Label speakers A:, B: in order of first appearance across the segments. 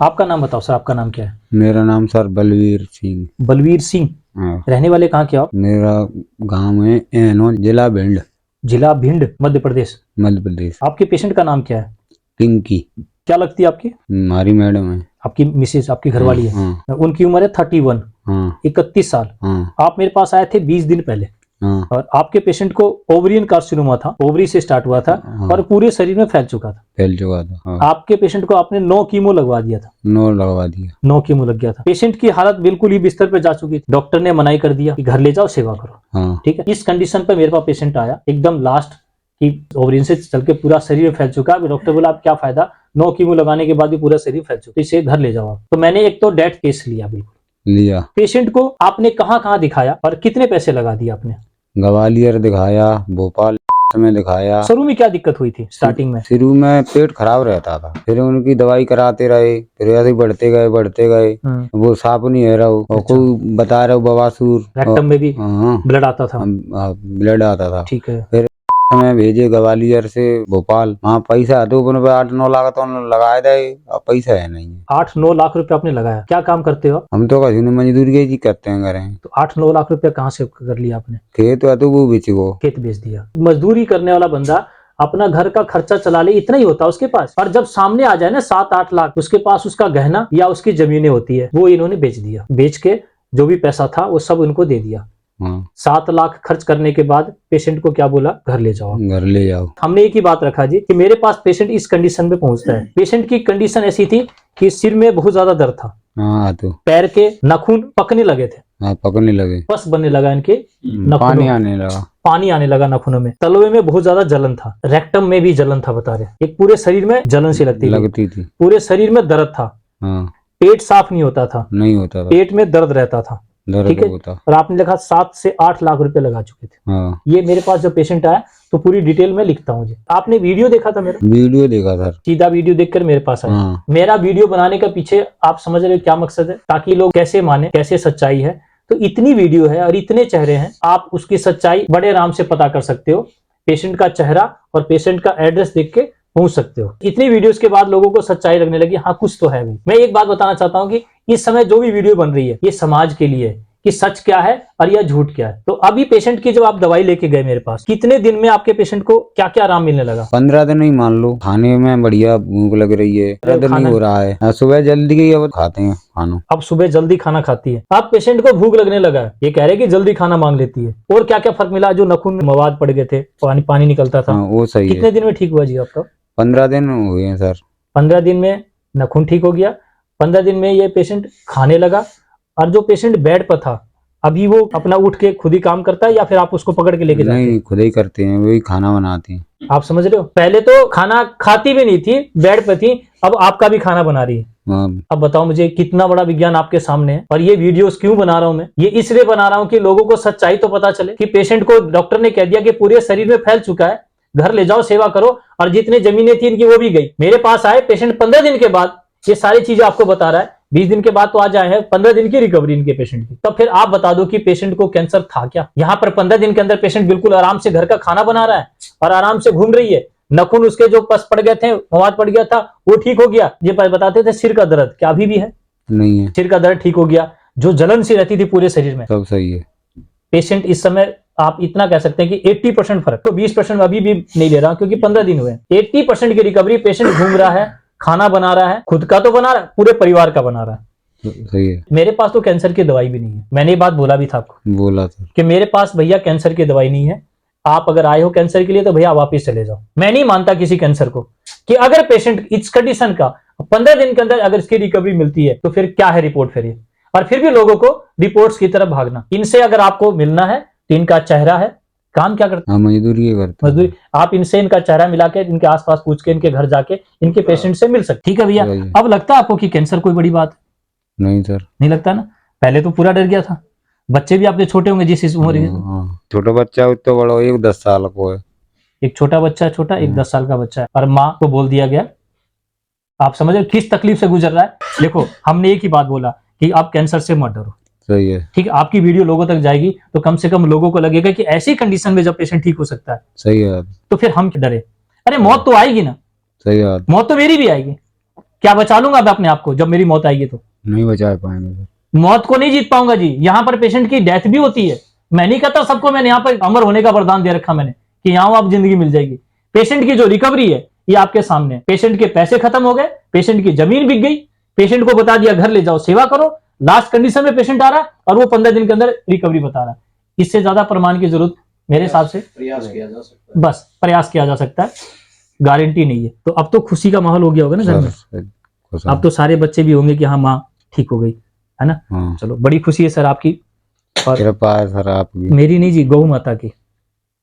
A: आपका नाम बताओ सर, आपका नाम क्या है?
B: मेरा नाम सर बलवीर सिंह।
A: बलवीर सिंह।
B: हाँ,
A: रहने वाले कहाँ के आप?
B: मेरा गांव है एनो, जिला भिंड,
A: जिला भिंड, मध्य प्रदेश।
B: मध्य प्रदेश।
A: आपके पेशेंट का नाम क्या है?
B: पिंकी
A: क्या लगती है आपकी?
B: हमारी मैडम है।
A: आपकी मिसेज, आपकी घरवाली है।
B: हाँ
A: उनकी उम्र है 31,
B: हाँ
A: 31 साल।
B: हाँ
A: आप मेरे पास आए थे 20 दिन पहले
B: हाँ
A: और आपके पेशेंट को ओवरियन कार्सिनोमा था, ओवरी से स्टार्ट हुआ था
B: हाँ,
A: और पूरे शरीर में फैल चुका था।
B: फैल चुका था। हाँ,
A: आपके पेशेंट को आपने 9 कीमो लगवा दिया था।
B: 9 लगवा दिया।
A: 9 कीमो लग गया था। पेशेंट की हालत बिल्कुल ही बिस्तर पे जा चुकी थी। डॉक्टर ने मनाही कर दिया कि घर ले जाओ, सेवा करो।
B: हाँ
A: ठीक है, इस कंडीशन पे मेरे पास पेशेंट आया एकदम लास्ट की ओवरियन से चल के पूरा शरीर फैल चुका है। डॉक्टर बोला अब क्या फायदा, 9 कीमो लगाने के बाद भी पूरा शरीर फैल चुका, इसे घर ले जाओ आप। तो मैंने एक तो डेथ केस लिया। बिल्कुल
B: लिया।
A: पेशेंट को आपने कहाँ कहाँ दिखाया और कितने पैसे लगा दिए आपने?
B: ग्वालियर दिखाया, भोपाल में दिखाया।
A: शुरू में क्या दिक्कत हुई थी? स्टार्टिंग में
B: शुरू में पेट खराब रहता था, फिर उनकी दवाई कराते रहे, फिर ऐसे ही बढ़ते गए। वो साफ नहीं है रहा और
A: अच्छा।
B: कोई बता रहा बवासूर,
A: रेक्टम में भी
B: हाँ
A: ब्लड आता था।
B: ब्लड आता था।
A: ठीक है।
B: फिर में भेजे ग्वालियर से भोपाल, वहाँ पैसा तो 8-9 लाख तो लगाए दे, अब पैसा है नहीं।
A: 8-9 लाख रुपए आपने लगाया। क्या काम करते हो?
B: हम तो कहीं मजदूरी जी करते हैं घर।
A: तो 8-9 लाख रुपया कहाँ से कर लिया आपने?
B: खेत है तो वो बेच गो,
A: खेत बेच दिया। मजदूरी करने वाला बंदा अपना घर का खर्चा चला ले, इतना ही होता है उसके पास। और जब सामने आ जाए ना 7-8 लाख, उसके पास उसका गहना या उसकी जमीनें होती है, वो इन्होंने बेच दिया। बेच के जो भी पैसा था वो सब इनको दे दिया। 7 लाख खर्च करने के बाद पेशेंट को क्या बोला? घर ले जाओ, घर ले जाओ। हमने एक ही बात रखा जी कि मेरे पास पेशेंट इस कंडीशन में पहुंचता है। पेशेंट की कंडीशन ऐसी थी कि सिर में बहुत ज्यादा दर्द था,
B: तो
A: पैर के नाखून पकने लगे थे,
B: पकड़ने लगे,
A: पस बनने लगा इनके, पानी आने लगा नाखूनों में, तलवे में बहुत ज्यादा जलन था, रेक्टम में भी जलन था, बता रहे एक पूरे शरीर में जलन सी लगती थी। पूरे शरीर में दर्द था। पेट साफ नहीं होता था, पेट में दर्द रहता था। ठीक है। और आपने लिखा 7 से 8 लाख रुपए लगा चुके थे। ये मेरे पास जो पेशेंट आया तो पूरी डिटेल में लिखता हूँ जी। आपने वीडियो देखा था मेरा?
B: वीडियो देखा था,
A: सीधा वीडियो देखकर मेरे पास आया। मेरा वीडियो बनाने का पीछे आप समझ रहे हो क्या मकसद है? ताकि लोग कैसे माने, कैसे सच्चाई है। तो इतनी वीडियो है और इतने चेहरे हैं, आप उसकी सच्चाई बड़े आराम से पता कर सकते हो। पेशेंट का चेहरा और पेशेंट का एड्रेस देख के पहुंच सकते हो। इतनी वीडियोस के बाद लोगों को सच्चाई लगने लगी, हाँ कुछ तो है भी। मैं एक बात बताना चाहता हूँ कि इस समय जो भी वीडियो बन रही है ये समाज के लिए है कि सच क्या है और यह झूठ क्या है। तो अभी पेशेंट की जब आप दवाई लेके गए मेरे पास, कितने दिन में आपके पेशेंट को क्या क्या आराम मिलने लगा?
B: 15 दिन ही मान लो। खाने में बढ़िया भूख लग रही है, दर्द नहीं हो रहा है, सुबह जल्दी अब खाते हैं खाना।
A: अब सुबह जल्दी खाना खाती है। अब पेशेंट को भूख लगने लगा है, ये कह रहे कि जल्दी खाना मांग लेती है। और क्या क्या फर्क मिला? जो नखून में मवाद पड़ गए थे, पानी निकलता था,
B: वो सही है।
A: कितने दिन में ठीक हुआ जी आपका?
B: 15 दिन हुए हैं सर।
A: 15 दिन में नखून ठीक हो गया। 15 दिन में ये पेशेंट खाने लगा। और जो पेशेंट बेड पर था, अभी वो अपना उठ के खुद ही काम करता है या फिर आप उसको पकड़ के लेके जाते हैं?
B: नहीं, खुद ही करते हैं, वही खाना बनाते हैं।
A: आप समझ रहे हो? पहले तो खाना खाती भी नहीं थी, बेड पर थी, अब आपका भी खाना बना रही है। अब बताओ मुझे, कितना बड़ा विज्ञान आपके सामने है। और ये वीडियोस क्यों बना रहा हूं मैं? ये इसलिए बना रहा हूं कि लोगों को सच्चाई तो पता चले कि पेशेंट को डॉक्टर ने कह दिया कि पूरे शरीर में फैल चुका है, घर ले जाओ, सेवा करो। और जितनी जमीनें थी इनकी वो भी गई। मेरे पास आए पेशेंट 15 दिन के बाद ये सारी चीजें आपको बता रहा है। 20 दिन के बाद तो आज आए हैं, 15 दिन की रिकवरी इनके पेशेंट की। तब फिर आप बता दो कि पेशेंट को कैंसर था क्या? यहाँ पर 15 दिन के अंदर पेशेंट बिल्कुल आराम से घर का खाना बना रहा है और आराम से घूम रही है। नखून उसके जो पस पड़ गए थे, मवाद पड़ गया था, वो ठीक हो गया। ये बताते थे सिर का दर्द, क्या अभी भी है?
B: नहीं है।
A: सिर का दर्द ठीक हो गया। जो जलन सी रहती थी पूरे शरीर में,
B: सब सही है।
A: पेशेंट इस समय आप इतना कह सकते हैं कि 80% फर्क, तो 20% अभी भी नहीं ले रहा क्योंकि 15 दिन हुए। 80% की रिकवरी। पेशेंट घूम रहा है, खाना बना रहा है, खुद का तो बना रहा है, पूरे परिवार का बना रहा है।
B: सही है।
A: मेरे पास तो कैंसर की दवाई भी नहीं है। मैंने ये बात बोला भी था आपको,
B: बोला था कि
A: मेरे पास भैया कैंसर की दवाई नहीं है। आप अगर आए हो कैंसर के लिए तो भैया वापिस चले जाओ। मैं नहीं मानता किसी कैंसर को कि अगर पेशेंट इस कंडीशन का 15 दिन के अंदर अगर इसकी रिकवरी मिलती है तो फिर क्या है रिपोर्ट फिर ये? और फिर भी लोगों को रिपोर्ट्स की तरफ भागना। इनसे अगर आपको मिलना है तो इनका चेहरा है, काम क्या करता है?
B: मजदूरी करता।
A: मजदूरी। आप इनसे इनका चेहरा मिला के, इनके आसपास पूछ के, इनके घर जाके इनके पेशेंट से मिल सकते। ठीक है भैया। अब लगता है आपको कि कैंसर कोई बड़ी बात?
B: नहीं सर,
A: नहीं लगता ना। पहले तो पूरा डर गया था। बच्चे भी आपके छोटे होंगे जिस उम्र के?
B: छोटा बच्चा तो बड़ा, एक 10 साल को है।
A: एक छोटा बच्चा है, छोटा एक 10 साल का बच्चा है, और माँ को बोल दिया गया। आप समझ रहे किस तकलीफ से गुजर रहा है? देखो, हमने एक ही बात बोला कि आप कैंसर से मत डरो।
B: सही है।
A: ठीक है, आपकी वीडियो लोगों तक जाएगी तो कम से कम लोगों को लगेगा कि ऐसी कंडीशन में जब पेशेंट ठीक हो सकता है।
B: सही है।
A: तो फिर हम क्यों डरे? अरे मौत तो आएगी ना।
B: सही बात।
A: मौत तो मेरी भी आएगी। क्या बचा लूंगा मैं अपने आप को जब मेरी मौत आएगी? तो
B: नहीं बचा पाएंगे सर।
A: मौत को नहीं जीत पाऊंगा जी। यहाँ पर पेशेंट की डेथ भी होती है। मैं नहीं कहता सबको मैंने यहाँ पर अमर होने का वरदान दे रखा मैंने कि यहाँ आप जिंदगी मिल जाएगी। पेशेंट की जो रिकवरी है ये आपके सामने है। पेशेंट के पैसे खत्म हो गए, पेशेंट की जमीन बिक गई, पेशेंट को बता दिया घर ले जाओ सेवा करो, लास्ट कंडीशन में पेशेंट आ रहा है और वो 15 दिन के अंदर रिकवरी बता रहा है। इससे ज्यादा प्रमाण की जरूरत मेरे हिसाब से
C: प्रयास किया जा सकता है।
A: बस प्रयास किया जा सकता है, गारंटी नहीं है। तो अब तो खुशी का माहौल हो गया होगा ना घर में? अब तो सारे बच्चे भी होंगे कि हाँ माँ ठीक हो गई, है ना?
B: हाँ।
A: चलो बड़ी खुशी है सर आपकी। और
B: कृपा है सर आपकी।
A: मेरी नहीं जी, गौ माता की।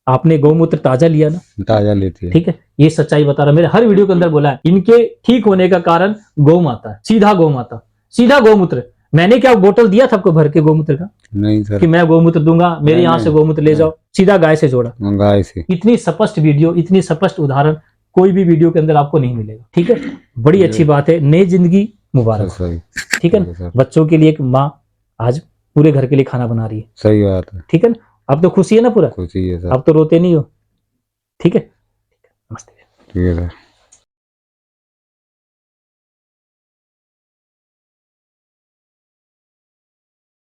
A: आपने गौमूत्र ताजा लिया ना?
B: ताजा लेती है।
A: ठीक है, ये सच्चाई बता रहा। मेरे हर वीडियो के अंदर बोला है इनके ठीक होने का कारण गौ माता है। सीधा गौ माता, सीधा गौमूत्र। मैंने क्या बोतल दिया था आपको भर के गौमूत्र का?
B: नहीं सर।
A: कि मैं गौमूत्र दूंगा, मेरे यहाँ से गौमूत्र ले जाओ। सीधा गाय से जोड़ा,
B: गाय से।
A: इतनी स्पष्ट वीडियो, इतनी स्पष्ट उदाहरण कोई भी वीडियो के अंदर आपको नहीं मिलेगा। ठीक है, बड़ी अच्छी बात है। नई जिंदगी मुबारक। ठीक है ना? बच्चों के लिए एक माँ आज पूरे घर के लिए खाना बना रही है।
B: सही बात है।
A: ठीक है ना? अब तो खुशी है ना पूरा?
B: खुशी है सर।
A: अब तो रोते नहीं हो। ठीक है, नमस्ते।
B: ठीक है सर।